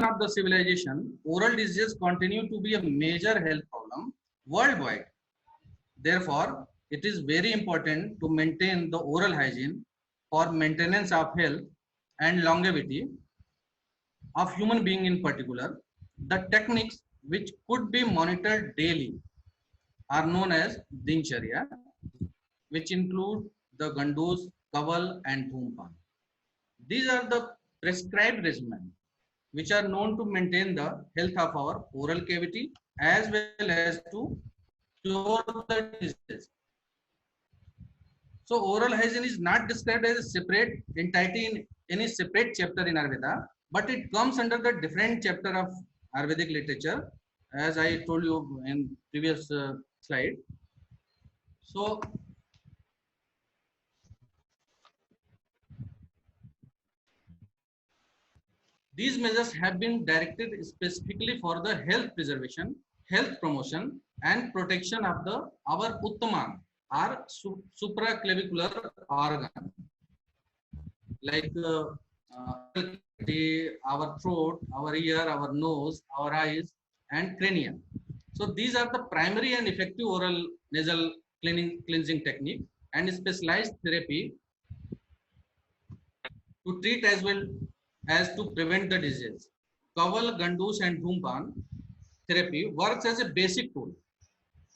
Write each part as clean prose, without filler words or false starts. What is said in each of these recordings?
of the civilization, oral diseases continue to be a major health problem worldwide. Therefore, it is very important to maintain the oral hygiene for maintenance of health and longevity of human being in particular. The techniques which could be monitored daily are known as Dincharya, which include the Gandus, Kaval and Dhumpan. These are the prescribed regimen which are known to maintain the health of our oral cavity as well as to cure the disease. So oral hygiene is not described as a separate entity in any separate chapter in Ayurveda, but it comes under the different chapter of Ayurvedic literature, as I told you in previous slide. So these measures have been directed specifically for the health preservation, health promotion and protection of the our Uttaman, our supraclavicular organ, like our throat, our ear, our nose, our eyes and cranium. So these are the primary and effective oral nasal cleansing technique and specialized therapy to treat as well as to prevent the disease. Kaval, Gandus and Dhumpan therapy works as a basic tool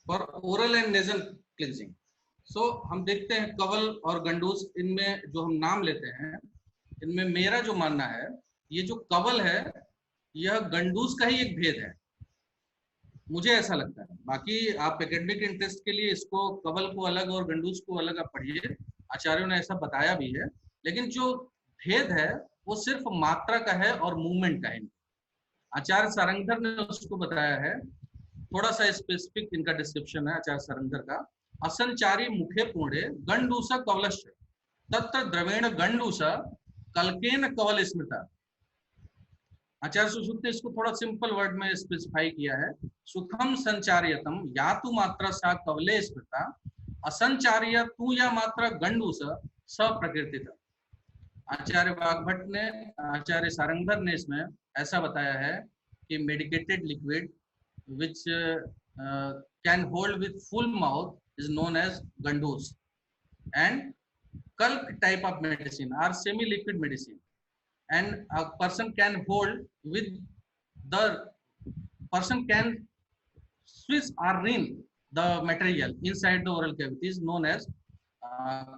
for oral and nasal cleansing. So हम देखते हैं कवल और गंडूस, इनमें जो हम नाम लेते हैं, इनमें मेरा जो मानना है, ये जो कवल है यह गंडूस का ही एक भेद है, मुझे ऐसा लगता है। बाकी आप एकेडमिक इंटरेस्ट के लिए इसको कवल को अलग और गंडूस को अलग आप पढ़िए, आचार्यों ने ऐसा बताया भी है, लेकिन जो भेद है वो सिर्फ मात्रा का है और मूवमेंट का है। आचार्य सारंगधर ने उसको बताया है, थोड़ा सा स्पेसिफिक इनका डिस्क्रिप्शन है आचार्य सारंगधर का। असंचारी मुखे पूर्णे गंडूस कवलश्च तत्र द्रवेण गंडूस कलकेन कवल स्मृता। आचार्य सुश्रुत ने इसको थोड़ा सिंपल वर्ड में स्पेसिफाई किया है। सुखम संचार्यतम या तु मात्रा सा कवले स्मृता, असंचार्य तू या मात्रा गंडूस स प्रकृतिता। आचार्य वाग्भट ने, आचार्य सारंगधर ने इसमें ऐसा बताया है कि medicated liquid which can hold with full mouth is known as gandus, and kalk type of medicine or semi liquid medicine, and a person can hold with the person can swish or rin the material inside the oral cavity is known as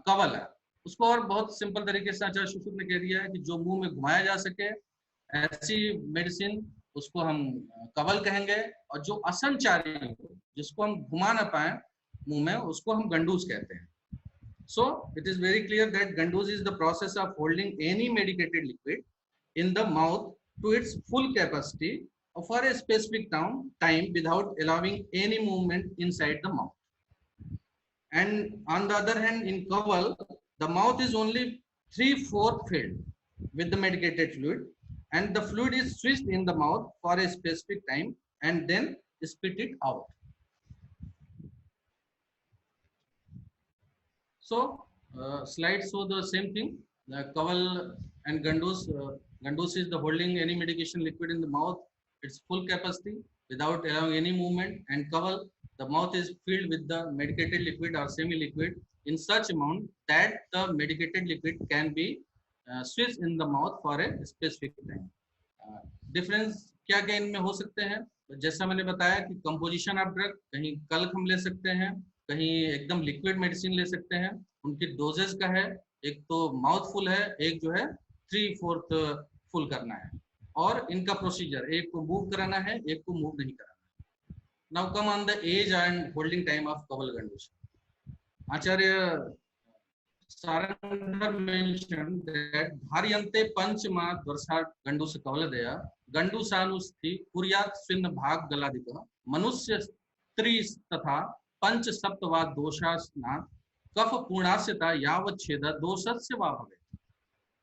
kavala. उसको और बहुत simple तरीके से आचार्य सुश्रुत ने कह दिया है कि जो मुंह में घुमाया जा सके ऐसी मेडिसिन उसको हम कवल कहेंगे, और जो असंचारी हो जिसको हम घुमा ना पाए मुंह में उसको हम गंडूस कहते हैं। So it is very clear that gandus is the process of holding any medicated liquid in the mouth to its full capacity for a specific time without allowing any movement inside the mouth. And on the other hand, in kaval, the mouth is only 3/4 filled with the medicated fluid, and the fluid is swished in the mouth for a specific time and then spit it out. So slides show the same thing. The kaval and gandus. Gandus is the holding any medication liquid in the mouth its full capacity without allowing any movement, and kaval, the mouth is filled with the medicated liquid or semi-liquid in such amount that the medicated liquid can be swished in the mouth for a specific time. Difference क्या क्या इनमें हो सकते हैं? तो जैसा मैंने बताया कि कंपोजिशन ऑफ ड्रग, कहीं कल्क हम ले सकते हैं, कहीं एकदम लिक्विड मेडिसिन ले सकते हैं, उनकी डोजेज का है, एक तो माउथ फुल है, एक जो है 3/4 फुल करना है, और इनका प्रोसीजर एक को मूव कराना है, एक को मूव नहीं कराना है। Now come on the edge and holding time of कवल गंडूस। Acharya Sarandhar mentioned that Bharyante Panchama Dvarsha Gandus Kavaladaya Gandusanusti Kuryat Svinna Bhag Galadika Manusya Stris Tatha Panch Saptava Doshasna Kaf Purnasyata Yavacheda Dosasya Vabhave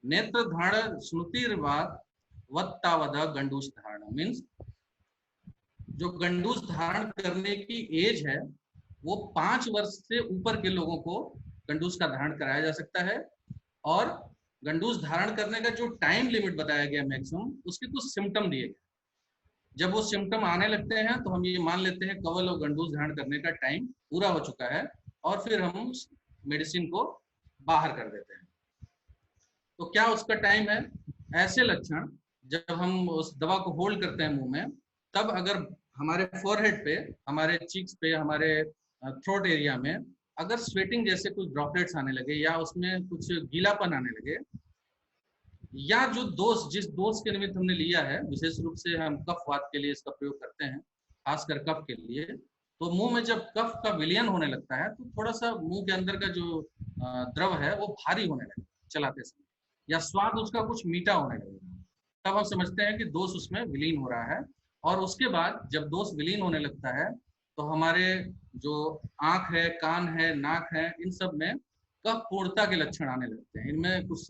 Netra Dhara Snutirvad Vattavada Gandus Dharana means जो गंडूस धारण करने की as है वो 5 वर्ष से ऊपर के लोगों को गंडूस का धारण कराया जा सकता है, और गंडूस धारण करने का जो टाइम लिमिट बताया गया मैक्सिमम, उसके कुछ सिम्टम दिए गए। जब वो सिम्टम आने लगते हैं तो हम ये मान लेते हैं कवल और गंडूस धारण करने का टाइम पूरा हो चुका है, और फिर हम उस मेडिसिन को बाहर कर देते हैं। तो क्या उसका टाइम है? ऐसे लक्षण जब हम उस दवा को होल्ड करते हैं मुंह में, तब अगर हमारे फोरहेड पे, हमारे चीक्स पे, हमारे थ्रोट एरिया में अगर स्वेटिंग जैसे कुछ ड्रॉपलेट्स आने लगे, या उसमें कुछ गीलापन आने लगे, या जो दोष, जिस दोष के निमित्त हमने लिया है, विशेष रूप से हम कफवात के लिए इसका प्रयोग करते हैं, खासकर कफ के लिए, तो मुंह में जब कफ का विलयन होने लगता है तो थोड़ा सा मुंह के अंदर का जो द्रव है वो भारी होने लगता है चलाते समय, या स्वाद उसका कुछ मीठा होने लगेगा, तब हम समझते हैं कि दोष उसमें विलीन हो रहा है। और उसके बाद जब दोष विलीन होने लगता है तो हमारे जो आंख है, कान है, नाक है, इन सब में कफ पूर्णता के लक्षण आने लगते हैं। इनमें कुछ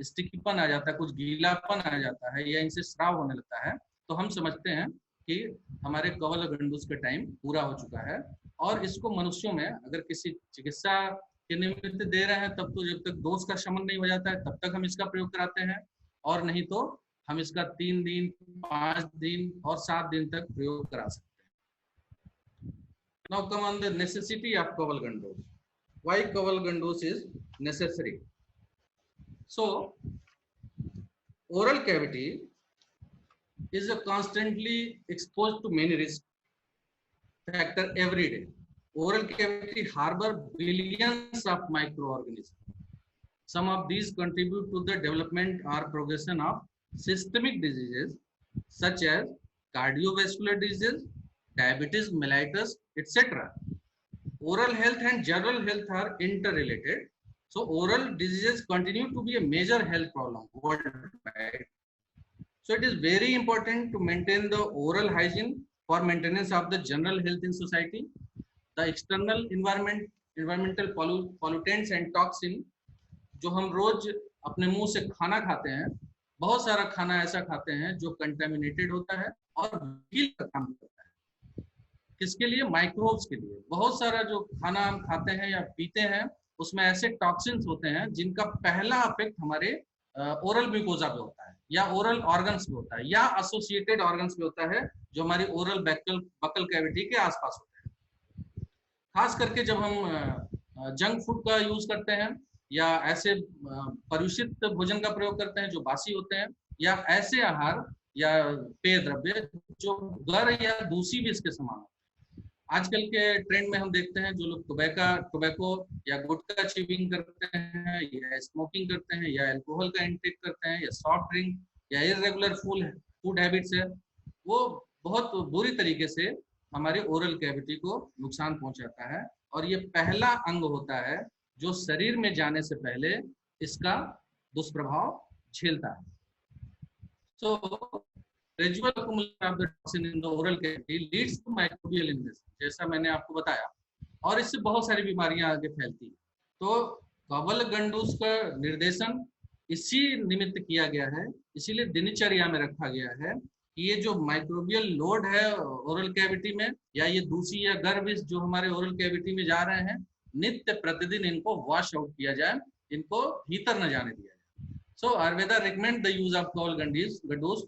स्टिकीपन आ जाता है, कुछ गीलापन आ जाता है, या इनसे स्राव होने लगता है, तो हम समझते हैं कि हमारे कवल गंडूस का टाइम पूरा हो चुका है। और इसको मनुष्यों में अगर किसी चिकित्सा के निमित्त दे रहे हैं, तब तो जब तक दोष का शमन नहीं हो जाता है तब तक हम इसका प्रयोग कराते हैं, और नहीं तो हम इसका 3 दिन, 5 दिन और 7 दिन तक प्रयोग करा सकते हैं। Now come on the necessity of Kawal गंडूस. Why कवल गंडूस is necessary? So oral cavity is constantly exposed to many risk factor every day. Oral cavity harbor billions of microorganisms. Some of these contribute to the development or progression of systemic diseases such as cardiovascular disease, diabetes mellitus, etc. Oral health and general health are interrelated. So oral diseases continue to be a major health problem worldwide. So it is very important to maintain the oral hygiene for maintenance of the general health in society. The external environmental pollutants and toxin जो हम रोज अपने मुंह से खाना खाते हैं, बहुत सारा खाना ऐसा खाते हैं जो कंटेमिनेटेड होता है और किल का काम करता है। किसके लिए? माइक्रोब्स के लिए। बहुत सारा जो खाना हम खाते हैं या पीते हैं उसमें ऐसे टॉक्सिन्स होते हैं जिनका पहला इफेक्ट हमारे ओरल म्यूकोजा पे होता है, या ओरल ऑर्गन्स पे होता है, या एसोसिएटेड ऑर्गन्स पे होता है जो हमारी ओरल बकल कैविटी के आसपास होते हैं। खास करके जब हम जंक फूड का यूज करते हैं, या ऐसे प्रदूषित भोजन का प्रयोग करते हैं जो बासी होते हैं, या ऐसे आहार या पेय द्रव्य जो गर या दूषी भी इसके समान होते हैं। आजकल के ट्रेंड में हम देखते हैं जो लोग टोबैको या गुटखा च्यूइंग करते हैं, या स्मोकिंग करते हैं, या अल्कोहल का इंटेक करते हैं, या सॉफ्ट ड्रिंक, या इरेगुलर फूड हैबिट्स है, वो बहुत बुरी तरीके से हमारे ओरल कैविटी को नुकसान पहुंचाता है। और ये पहला अंग होता है जो शरीर में जाने से पहले इसका दुष्प्रभाव झेलता है। So gradual accumulation of the toxin in the oral cavity leads to microbial illness, जैसा मैंने आपको बताया, और इससे बहुत सारी बीमारियां आगे फैलती हैं। तो कवल गंडूस का निर्देशन इसी निमित्त किया गया है, इसीलिए दिनचर्या में रखा गया है कि ये जो माइक्रोबियल लोड है ओरल कैविटी में, या ये दूषी या गर्विस जो हमारे ओरल कैविटी में जा रहे हैं, नित्य प्रतिदिन इनको वॉश आउट किया जाए, इनको भीतर न जाने दिया जाए। So Ayurveda recommend the use of kawal gandus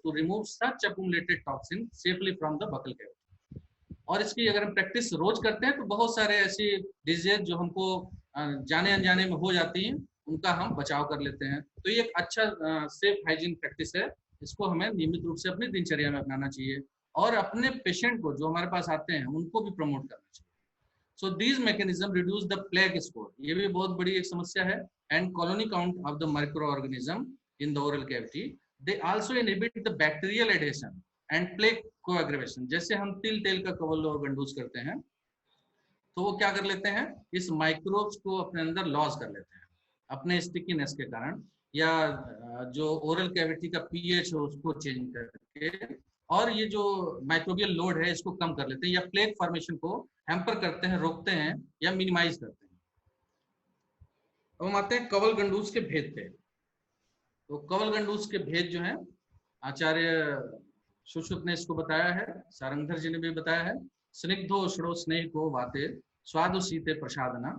to remove such accumulated toxin safely from the buccal cavity. और इसकी अगर हम प्रैक्टिस रोज करते हैं तो बहुत सारे ऐसी डिजीज जो हमको जाने अनजाने में हो जाती हैं उनका हम बचाव कर लेते हैं। तो ये एक अच्छा सेफ हाइजीन प्रैक्टिस है, इसको हमें नियमित रूप से अपनी दिनचर्या में अपनाना चाहिए, और अपने पेशेंट को जो हमारे पास आते हैं उनको भी प्रमोट करना चाहिए। So these mechanisms reduce the plague score. ये भी बहुत बड़ी एक समस्या है। And colony count of the microorganism in the oral cavity. They also inhibit the bacterial adhesion and plague coagulation. जैसे हम तिल तेल का कवल और गंडूस करते हैं तो वो क्या कर लेते हैं, इस माइक्रोब्स को अपने अंदर लॉस कर लेते हैं अपने स्टिकीनेस के कारण, या जो ओरल कैविटी का पीएच है उसको चेंज करके, और ये जो माइक्रोबियल लोड है इसको कम कर लेते हैं, या प्लेग फॉर्मेशन को हैम्पर करते हैं, रोकते हैं, या मिनिमाइज करते हैं। अब हम आते हैं कवल गंडूस के भेद पे। तो कवल गंडूस के भेद जो है आचार्य सुश्रुत ने इसको बताया है, सारंगधर जी ने भी बताया है। स्निग्धो उष्णो स्नेह को वाते स्वादु शीते प्रसादना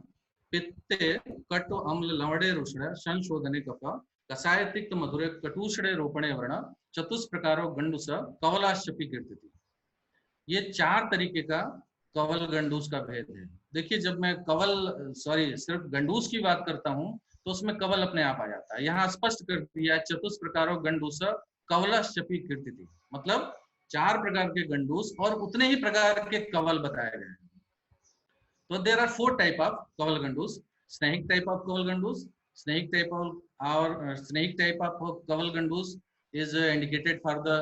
पित्ते कटो अम्ल लवड़े रुष्ण संशोधने कपा कषाय तिक्त मधुरे कटुषणे रोपणे वर्ण चतुष्प्रकारो गंडूस कवलाश्चपी कीर्तिति। ये 4 तरीके का कवल गंडूस का भेद है। देखिए, जब मैं सिर्फ गंडूस की बात करता हूं तो उसमें कवल अपने आप आ जाता है। यहाँ स्पष्ट कर दिया चतुष्प्रकारो गंडूस कवलाश्चपी कीर्तिति, मतलब 4 प्रकार के गंडूस और उतने ही प्रकार के कवल बताए गए हैं। तो देर आर 4 टाइप ऑफ कवल गंडूस। स्नेहिक टाइप ऑफ कवल गंडूस, स्नेहिक टाइप ऑफ कवल गंडूस is indicated for the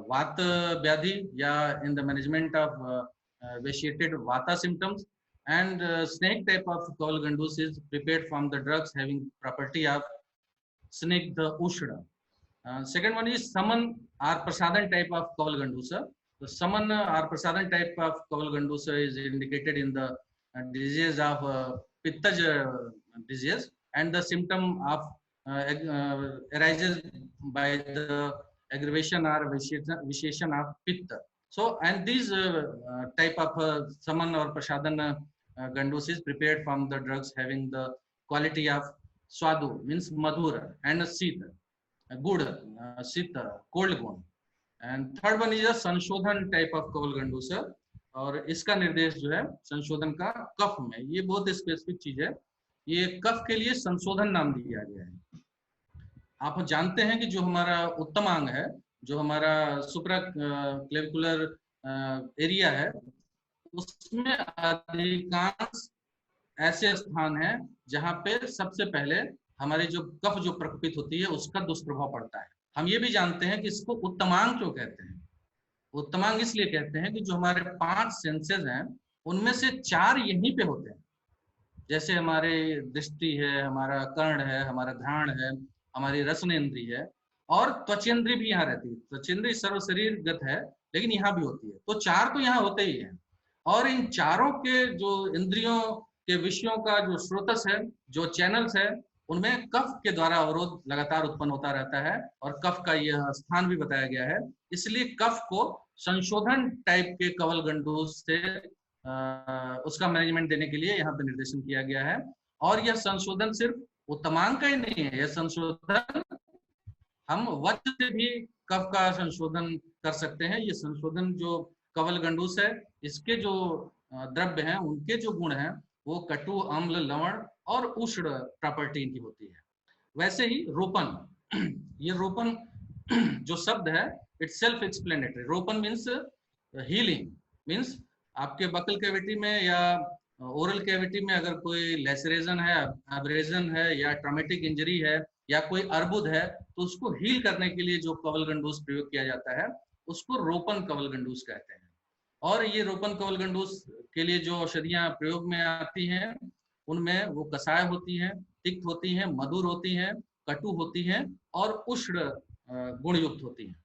vata vyadhi, yeah, in the management of vitiated vata symptoms, and snake type of kawal gandus is prepared from the drugs having property of snigdha ushna. Second one is saman or prasadan type of kawal gandusa. The saman or prasadan type of kawal gandusa is indicated in the disease of pittaj disease, and the symptom of arises by the aggravation or vitiation of pitta. So, and these type of saman or prasadan gandus is prepared from the drugs having the quality of swadu, means madhura, and sita, good, sita, cold गुण. And third one is a संशोधन type of कवल गंडूसा, और इसका निर्देश जो है संशोधन का कफ में, ये बहुत स्पेसिफिक चीज है, ये कफ के लिए संशोधन नाम दिया गया है। आप जानते हैं कि जो हमारा उत्तमांग है, जो हमारा सुप्रा क्लेविकुलर एरिया है, उसमें अधिकांश ऐसे स्थान हैं जहां पे सबसे पहले हमारी जो कफ जो प्रकोपित होती है उसका दुष्प्रभाव पड़ता है। हम ये भी जानते हैं कि इसको उत्तमांग क्यों कहते हैं। उत्तमांग इसलिए कहते हैं कि जो हमारे 5 सेंसेस हैं उनमें से 4 यहीं पे होते हैं। जैसे हमारे दृष्टि है, हमारा कर्ण है, हमारा घ्राण है, हमारी रसनेन्द्रिय है, और त्वचेंद्रिय भी यहाँ रहती है। त्वचेंद्रिय सर्व शरीरगत है लेकिन यहाँ भी होती है। तो 4 तो यहाँ होते ही हैं, और इन चारों के जो इंद्रियों के विषयों का जो स्रोतस है, जो चैनल्स है, उनमें कफ के द्वारा अवरोध लगातार उत्पन्न होता रहता है, और कफ का यह स्थान भी बताया गया है। इसलिए कफ को संशोधन टाइप के कवल गंडूस से उसका मैनेजमेंट देने के लिए यहाँ पे निर्देशन किया गया है। और यह संशोधन सिर्फ उत्तमांग का ही नहीं है, यह संशोधन हम वज्र से भी कफ का संशोधन कर सकते हैं। ये संशोधन जो कवल गंडूस है, इसके जो द्रव्य हैं, उनके जो गुण हैं, वो कटु, अम्ल, लवण और उष्ण प्रॉपर्टी इनकी होती है। वैसे ही रोपन, ये रोपन जो शब्द है, इट्स सेल्फ एक्सप्लेनेटरी। रोपन मीन्स हीलिंग, मीन्स आपके बकल कैविटी में या ओरल कैविटी में अगर कोई लेसरेशन है, एब्रेजन है, या ट्रॉमेटिक इंजरी है, या कोई अर्बुद है, तो उसको हील करने के लिए जो कवल गंडूस प्रयोग किया जाता है उसको रोपन कवल गंडूस कहते हैं। और ये रोपन कवल गंडूस के लिए जो औषधियां प्रयोग में आती हैं उनमें वो कषाय होती हैं, तिक्त होती हैं, मधुर होती हैं, कटु होती हैं और उष्ण गुणयुक्त होती हैं।